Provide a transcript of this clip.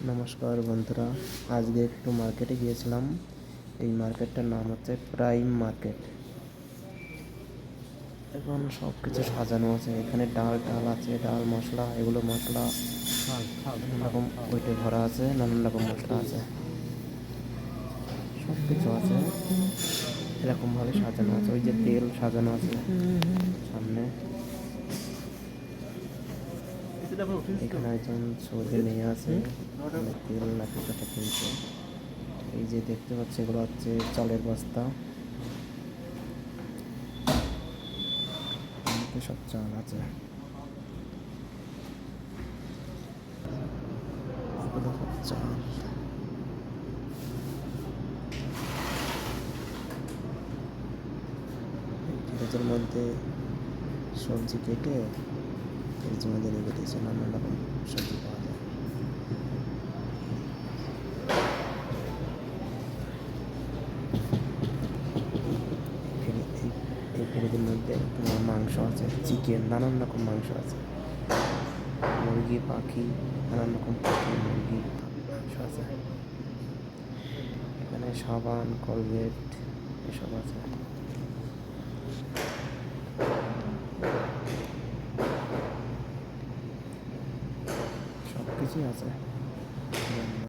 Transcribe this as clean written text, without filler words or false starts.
নমস্কার বন্ধুরা, আজকে একটু মার্কেটে গিয়েছিলাম। এই মার্কেটটার নাম হচ্ছে প্রাইম মার্কেট। এখন সব কিছু সাজানো আছে। এখানে ডাল আছে, ডাল মশলা, এগুলো মশলা নানান রকম ওইটে ভরা আছে, নানান রকম মশলা আছে, সব কিছু আছে। এরকমভাবে সাজানো আছে। ওই যে তেল সাজানো আছে সামনে। এখানে একজন সৌদি মেয়ে আছে, তেল নাকি কাটা কিনছে। এই যে দেখতে পাচ্ছি, এগুলো হচ্ছে চালের বস্তা, সব চাল আছে। এগুলো সব চাল। ফ্রিজের মধ্যে সবজি কেটে ফ্রিজের মধ্যে রেখে দিয়েছে, নানান রকম সবজি পাওয়া যায়। এই ফ্রিজের মধ্যে তোমার মাংস আছে, চিকেন, নানান রকম মাংস আছে, মুরগি, পাখি, নানান রকম পাখি, মুরগি, মাংস আছে। এখানে সাবান, কলগেট এসব আছে। সব কিছুই আছে।